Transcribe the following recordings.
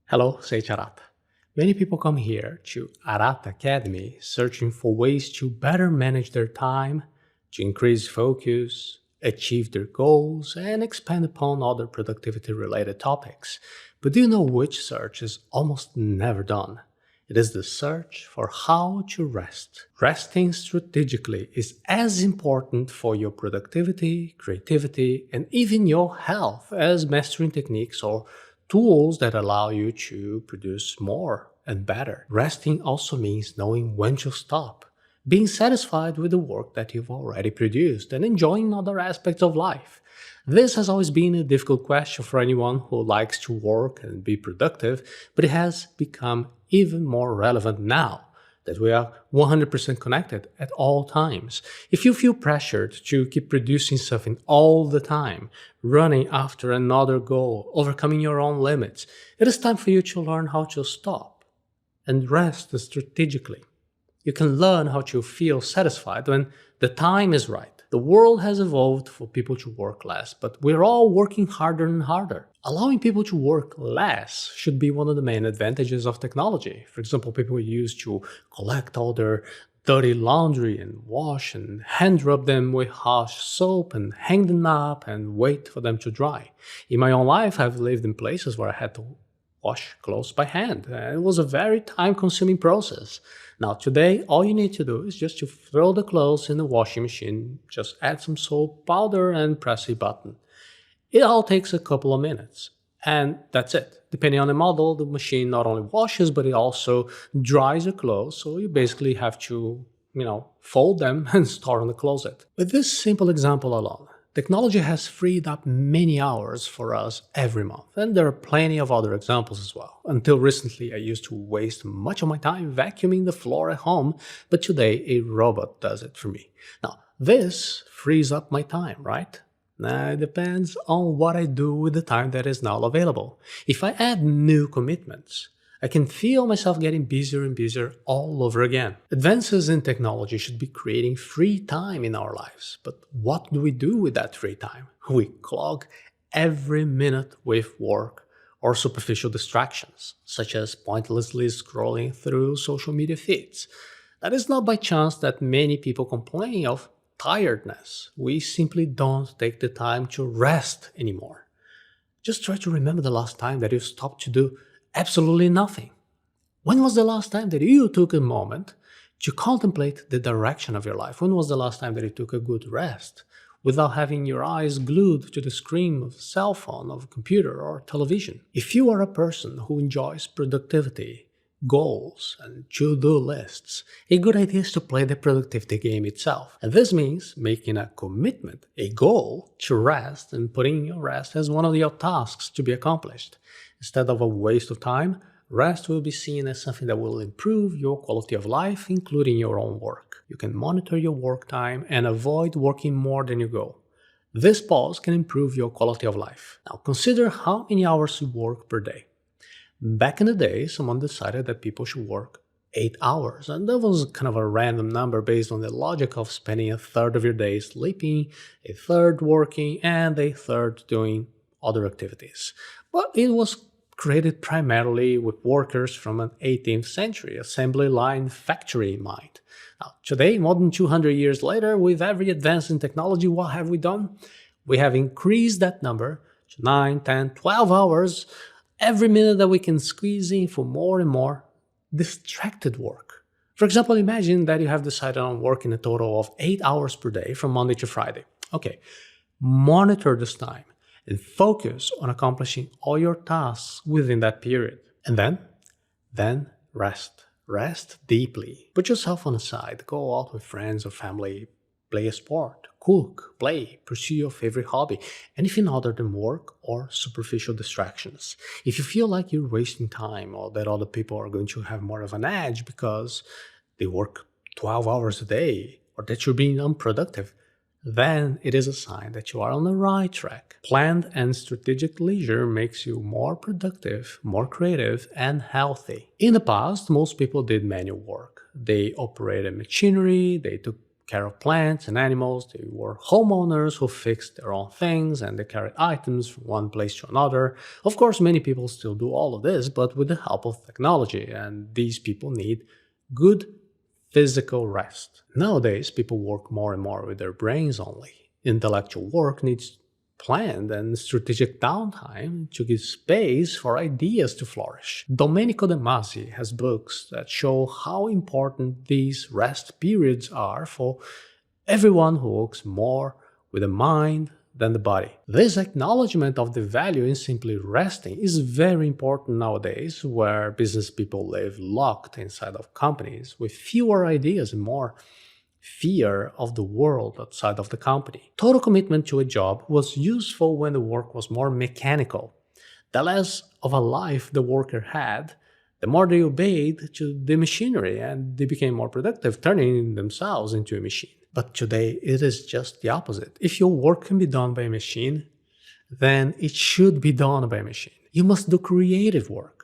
Hello, Seiiti Arata. Many people come here to Arata Academy searching for ways to better manage their time, to increase focus, achieve their goals, and expand upon other productivity related topics. But do you know which search is almost never done? It is the search for how to rest. Resting strategically is as important for your productivity, creativity, and even your health as mastering techniques or tools that allow you to produce more and better. Resting also means knowing when to stop, being satisfied with the work that you've already produced, and enjoying other aspects of life. This has always been a difficult question for anyone who likes to work and be productive, but it has become even more relevant now that we are 100% connected at all times. If you feel pressured to keep producing something all the time, running after another goal, overcoming your own limits, it is time for you to learn how to stop and rest strategically. You can learn how to feel satisfied when the time is right. The world has evolved for people to work less, but we're all working harder and harder. Allowing people to work less should be one of the main advantages of technology. For example, people used to collect all their dirty laundry and wash and hand rub them with harsh soap and hang them up and wait for them to dry. In my own life, I've lived in places where I had to wash clothes by hand. It was a very time-consuming process. Now today, all you need to do is just to throw the clothes in the washing machine, just add some soap powder and press a button. It all takes a couple of minutes, and that's it. Depending on the model, the machine not only washes, but it also dries your clothes, so you basically have to, fold them and store in the closet. With this simple example alone, technology has freed up many hours for us every month, and there are plenty of other examples as well. Until recently, I used to waste much of my time vacuuming the floor at home, but today a robot does it for me. Now, this frees up my time, right? Now, it depends on what I do with the time that is now available. If I add new commitments, I can feel myself getting busier and busier all over again. Advances in technology should be creating free time in our lives. But what do we do with that free time? We clog every minute with work or superficial distractions, such as pointlessly scrolling through social media feeds. That is not by chance that many people complain of tiredness. We simply don't take the time to rest anymore. Just try to remember the last time that you stopped to do absolutely nothing. When was the last time that you took a moment to contemplate the direction of your life? When was the last time that you took a good rest without having your eyes glued to the screen of a cell phone, of a computer or television? If you are a person who enjoys productivity, goals, and to-do lists, a good idea is to play the productivity game itself. And this means making a commitment, a goal, to rest and putting your rest as one of your tasks to be accomplished. Instead of a waste of time, rest will be seen as something that will improve your quality of life, including your own work. You can monitor your work time and avoid working more than you go. This pause can improve your quality of life. Now consider how many hours you work per day. Back in the day, someone decided that people should work 8 hours, and that was kind of a random number based on the logic of spending a third of your day sleeping, a third working, and a third doing other activities. But it was created primarily with workers from an 18th century assembly line factory in mind. Now, today, more than 200 years later, with every advance in technology, what have we done? We have increased that number to 9, 10, 12 hours every minute that we can squeeze in for more and more distracted work. For example, imagine that you have decided on working a total of 8 hours per day from Monday to Friday. Okay, monitor this time and focus on accomplishing all your tasks within that period. And then rest. Rest deeply. Put yourself on the side. Go out with friends or family. Play a sport. Cook, play, pursue your favorite hobby, anything other than work or superficial distractions. If you feel like you're wasting time or that other people are going to have more of an edge because they work 12 hours a day or that you're being unproductive, then it is a sign that you are on the right track. Planned and strategic leisure makes you more productive, more creative, and healthy. In the past, most people did manual work. They operated machinery, they took care of plants and animals. They were homeowners who fixed their own things and they carried items from one place to another. Of course, many people still do all of this, but with the help of technology, and these people need good physical rest. Nowadays, people work more and more with their brains only. Intellectual work needs planned and strategic downtime to give space for ideas to flourish. Domenico De Masi has books that show how important these rest periods are for everyone who works more with the mind than the body. This acknowledgement of the value in simply resting is very important nowadays, where business people live locked inside of companies with fewer ideas and more fear of the world outside of the company. Total commitment to a job was useful when the work was more mechanical. The less of a life the worker had, the more they obeyed to the machinery and they became more productive, turning themselves into a machine. But today it is just the opposite. If your work can be done by a machine, then it should be done by a machine. You must do creative work.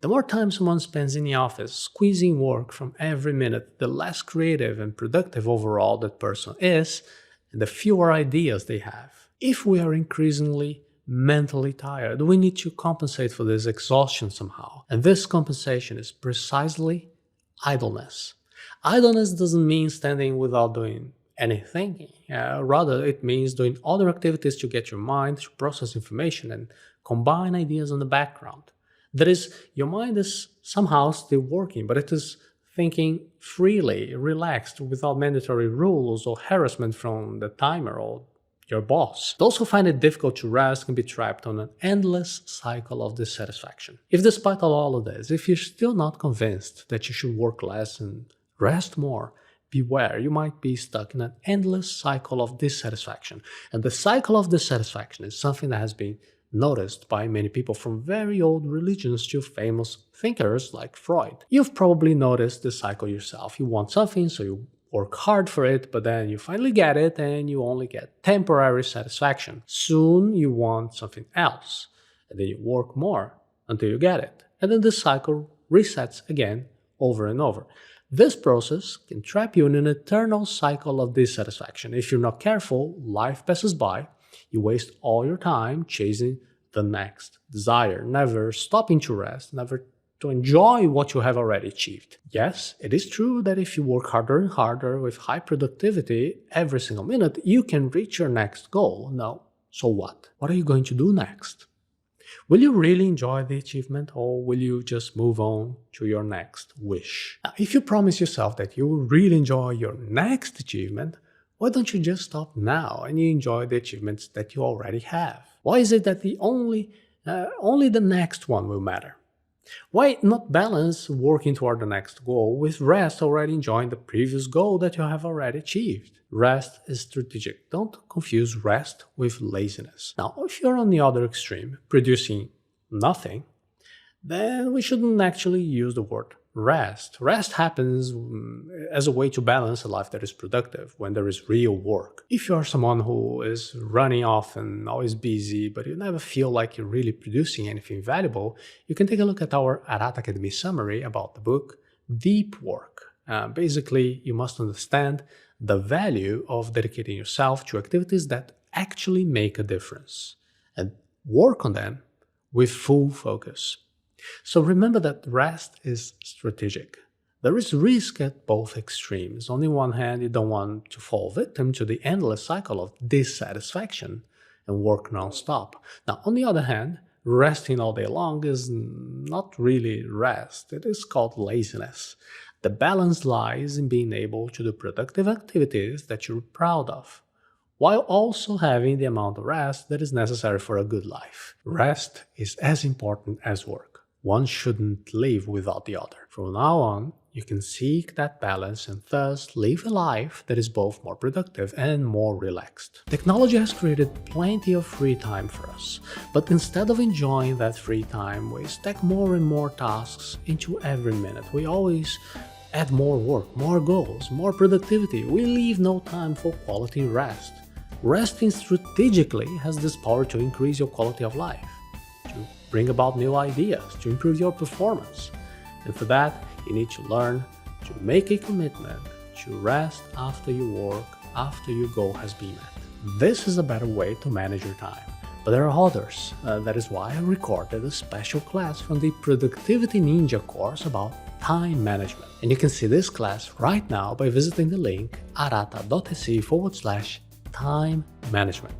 The more time someone spends in the office squeezing work from every minute, the less creative and productive overall that person is, and the fewer ideas they have. If we are increasingly mentally tired, we need to compensate for this exhaustion somehow. And this compensation is precisely idleness. Idleness doesn't mean standing without doing anything. Rather, it means doing other activities to get your mind to process information and combine ideas in the background. That is, your mind is somehow still working, but it is thinking freely, relaxed, without mandatory rules or harassment from the timer or your boss. Those who find it difficult to rest can be trapped on an endless cycle of dissatisfaction. If despite all of this, if you're still not convinced that you should work less and rest more, beware, you might be stuck in an endless cycle of dissatisfaction. And the cycle of dissatisfaction is something that has been noticed by many people, from very old religions to famous thinkers like Freud. You've probably noticed this cycle yourself. You want something, so you work hard for it, but then you finally get it and you only get temporary satisfaction. Soon you want something else, and then you work more until you get it. And then the cycle resets again over and over. This process can trap you in an eternal cycle of dissatisfaction. If you're not careful, life passes by. You waste all your time chasing the next desire, never stopping to rest, never to enjoy what you have already achieved. Yes, it is true that if you work harder and harder with high productivity every single minute, you can reach your next goal. Now, so what? What are you going to do next? Will you really enjoy the achievement, or will you just move on to your next wish? Now, if you promise yourself that you will really enjoy your next achievement, why don't you just stop now and you enjoy the achievements that you already have? Why is it that only the next one will matter? Why not balance working toward the next goal with rest, already enjoying the previous goal that you have already achieved? Rest is strategic. Don't confuse rest with laziness. Now, if you're on the other extreme, producing nothing, then we shouldn't actually use the word rest. Rest happens as a way to balance a life that is productive when there is real work. If you are someone who is running off and always busy, but you never feel like you're really producing anything valuable, you can take a look at our Arata Academy summary about the book Deep Work. Basically, you must understand the value of dedicating yourself to activities that actually make a difference and work on them with full focus. So remember that rest is strategic. There is risk at both extremes. On the one hand, you don't want to fall victim to the endless cycle of dissatisfaction and work non-stop. Now, on the other hand, resting all day long is not really rest. It is called laziness. The balance lies in being able to do productive activities that you're proud of, while also having the amount of rest that is necessary for a good life. Rest is as important as work. One shouldn't live without the other. From now on, you can seek that balance and thus live a life that is both more productive and more relaxed. Technology has created plenty of free time for us, but instead of enjoying that free time, we stack more and more tasks into every minute. We always add more work, more goals, more productivity. We leave no time for quality rest. Resting strategically has this power to increase your quality of life, to bring about new ideas, to improve your performance. And for that, you need to learn to make a commitment to to rest after you work, after your goal has been met. This is a better way to manage your time. But there are others. That is why I recorded a special class from the Productivity Ninja course about time management. And you can see this class right now by visiting the link arata.se/time management.